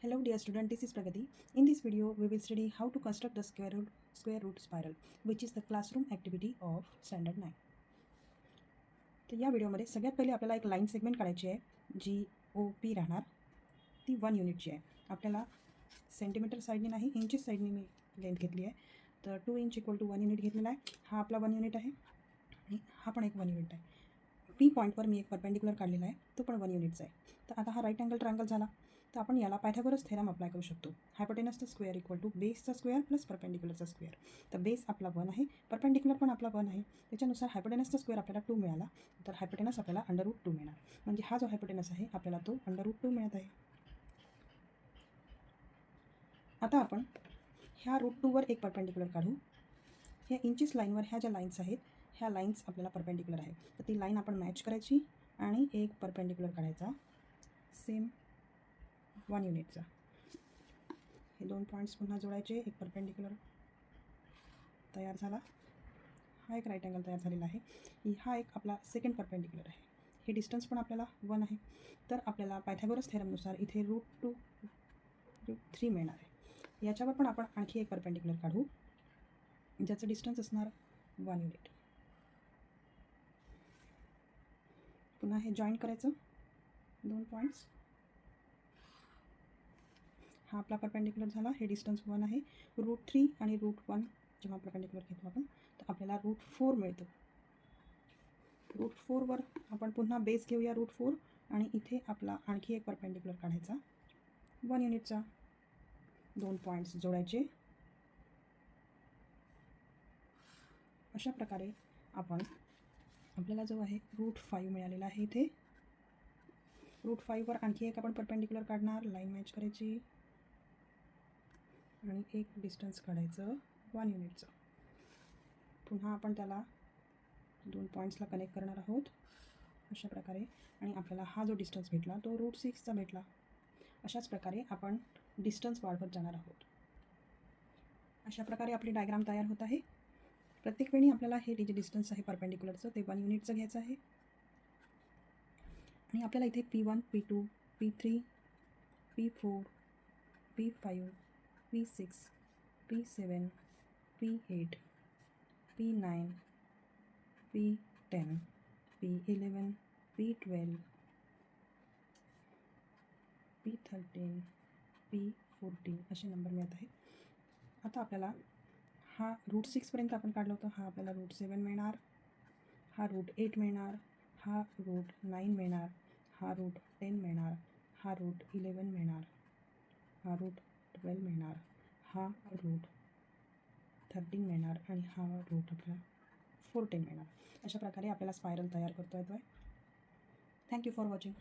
Hello dear student, this is Pragati. In this video, we will study how to construct the square root spiral, which is the classroom activity of standard 9. तर या व्हिडिओमध्ये सगळ्यात पहिले आपल्याला एक line segment काढायची आहे जी OP राहणार. ती 1 युनिटची आहे. आपल्याला सेंटीमीटर साईडने नाही इंचेस साईडने मी लेंथ घेतली आहे. तर 2 इंच इक्वल टू 1 युनिट घेतलेला आहे. हा आपला 1 युनिट आहे आणि हा पण एक 1 युनिट आहे. P पॉईंटवर मी एक परपेंडिक्युलर काढलेला आहे, तो पण 1 युनिटचा आहे. तर आता हा राईट अँगल ट्रायंगल झाला. तर आपण याला पायथागोरस थेरम अप्लाय करू शकतो. हायपोटेनसचा स्क्वेअर इक्वल टू बेसचा स्क्वेअर प्लस परपेंडिक्युलरचा स्क्वेअर. तर बेस आपला 1 आहे, परपेंडिक्युलर पण आपला 1 आहे. त्याच्यानुसार हायपोटेनसचा स्क्वेअर आपल्याला 2 मिळाला. तर हायपोटेनस आपल्याला √2 मिळणार. म्हणजे हा जो हायपोटेनस आहे आपल्याला तो √2 मिळत आहे. आता आपण ह्या √2वर एक परपेंडिक्युलर काढू. ह्या इंचेस लाईनवर ह्या ज्या लाईन्स आहेत ह्या लाईन्स आपल्याला परपेंडिक्युलर आहे. तर ती लाईन आपण मॅच करायची आणि एक परपेंडिक्युलर काढायचा सेम 1 युनिटचा. हे 2 पॉईंट्स पुन्हा जोडायचे, एक परपेंडिक्युलर तयार झाला. हा एक राईट अँगल तयार झालेला आहे. हा एक आपला सेकंड परपेंडिक्युलर आहे. हे डिस्टन्स पण आपल्याला 1 आहे. तर आपल्याला पायथागोरस थेरमनुसार इथे √2 √3 मिळणार आहे. याच्यावर पण आपण आणखी एक परपेंडिक्युलर काढू ज्याचं डिस्टन्स असणार 1 युनिट. पुन्हा हे जॉईंट करायचं 2 पॉईंट्स. हा आपला परपेंडिक्युलर झाला. हे डिस्टन्स 1 आहे. √3 आणि √1 जेव्हा परपेंडिक्युलर घेतो आपण तर आपल्याला √4 मिळतं. √4वर आपण पुन्हा बेस घेऊया √4 आणि इथे आपला आणखी एक परपेंडिक्युलर काढायचा 1 युनिटचा. 2 पॉईंट्स जोडायचे. अशा प्रकारे आपल्याला जो आहे √5 मिळालेला आहे. इथे √5वर आणखी एक आपण परपेंडिक्युलर काढणार, लाईन मॅच करायची आणि एक डिस्टन्स काढायचं 1 युनिटचं. पुन्हा आपण त्याला 2 पॉईंट्सला कनेक्ट करणार आहोत अशा प्रकारे. आणि आपल्याला हा जो डिस्टन्स भेटला तो √6चा भेटला. अशाच प्रकारे आपण डिस्टन्स वाढवत जाणार आहोत. अशा प्रकारे आपली डायग्राम तयार होत आहे. प्रत्येक वेळी आपल्याला हे जे डिस्टन्स आहे परपेंडिक्युलरचं ते 1 युनिटचं घ्यायचं आहे. आणि आपल्याला इथे P1 P2 P3 P4 P5 P6 P7 P8 P9 P10 P11 P12 P13 P14 असे नंबर मिळत आहे. आता आपल्याला हा √6पर्यंत आपण काढलं होतं. हा आपल्याला √7 मिळणार, हा √8 मिळणार, हा √9 मिळणार, हा √10 मिळणार, हा √11 मिळणार, हा √12 मिळणार, हा √13 मिळणार आणि हा आपल्याला 14 मिळणार. अशा प्रकारे आपल्याला स्पायरल तयार करता येतो आहे. Thank you for watching.